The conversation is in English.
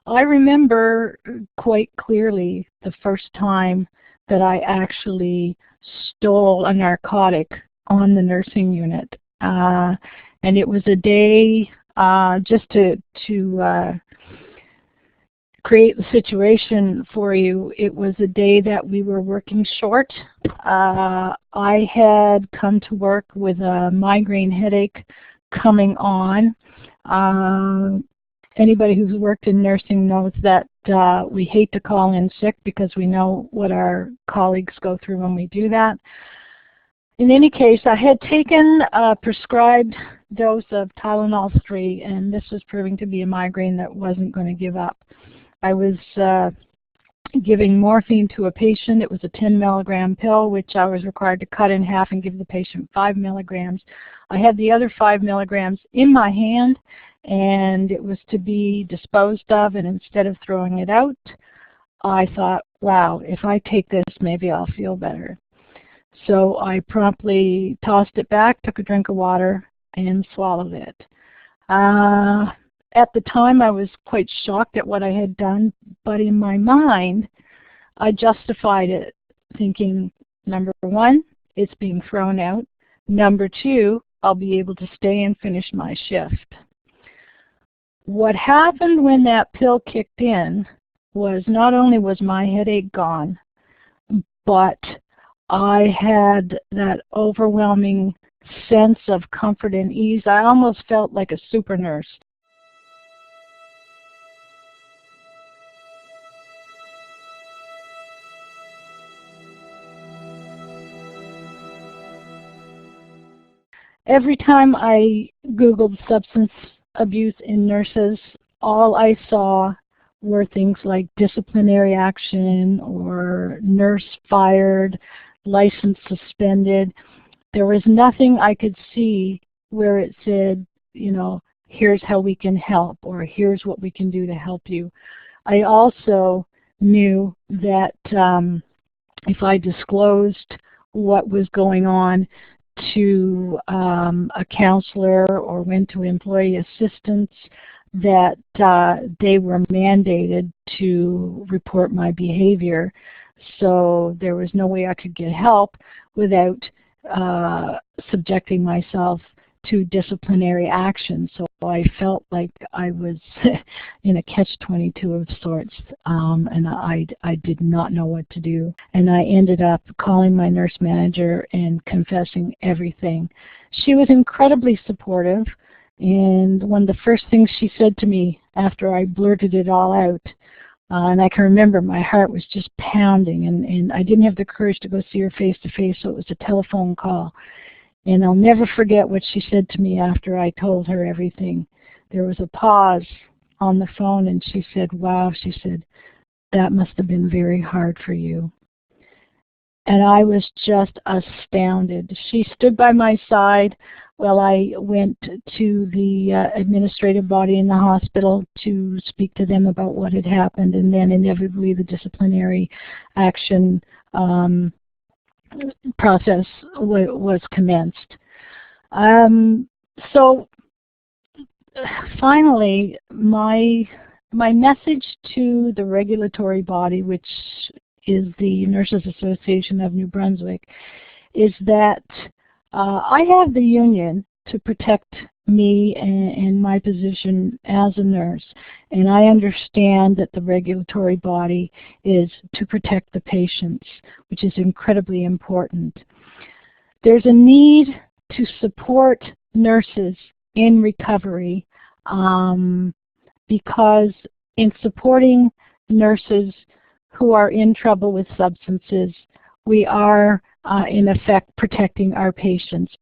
I remember quite clearly the first time that I actually stole a narcotic on the nursing unit. And it was a day, just to create the situation for you, it was a day that we were working short. I had come to work with a migraine headache coming on. Anybody who's worked in nursing knows that we hate to call in sick because we know what our colleagues go through when we do that. In any case, I had taken a prescribed dose of Tylenol 3, and this was proving to be a migraine that wasn't going to give up. I was giving morphine to a patient. It was a 10 milligram pill, which I was required to cut in half and give the patient 5 milligrams. I had the other 5 milligrams in my hand, and it was to be disposed of, and instead of throwing it out, I thought, wow, if I take this, maybe I'll feel better. So I promptly tossed it back, took a drink of water, and swallowed it. At the time, I was quite shocked at what I had done, but in my mind, I justified it, thinking, number one, it's being thrown out. Number two, I'll be able to stay and finish my shift. What happened when that pill kicked in was not only was my headache gone, but I had that overwhelming sense of comfort and ease. I almost felt like a super nurse. Every time I Googled substance abuse in nurses, all I saw were things like disciplinary action or nurse fired, license suspended. There was nothing I could see where it said, you know, here's how we can help, or here's what we can do to help you. I also knew that if I disclosed what was going on to a counselor or went to employee assistance, that they were mandated to report my behavior. So there was no way I could get help without subjecting myself to disciplinary action. So I felt like I was in a catch-22 of sorts, and I did not know what to do. And I ended up calling my nurse manager and confessing everything. She was incredibly supportive, and one of the first things she said to me after I blurted it all out, and I can remember my heart was just pounding, and I didn't have the courage to go see her face-to-face, so it was a telephone call. And I'll never forget what she said to me after I told her everything. There was a pause on the phone, and she said, wow, she said, that must have been very hard for you. And I was just astounded. She stood by my side while I went to the administrative body in the hospital to speak to them about what had happened, and then inevitably the disciplinary action process was commenced. So finally, my message to the regulatory body, which is the Nurses Association of New Brunswick, is that I have the union to protect me and my position as a nurse, and I understand that the regulatory body is to protect the patients, which is incredibly important. There's a need to support nurses in recovery because in supporting nurses who are in trouble with substances, we are in effect protecting our patients,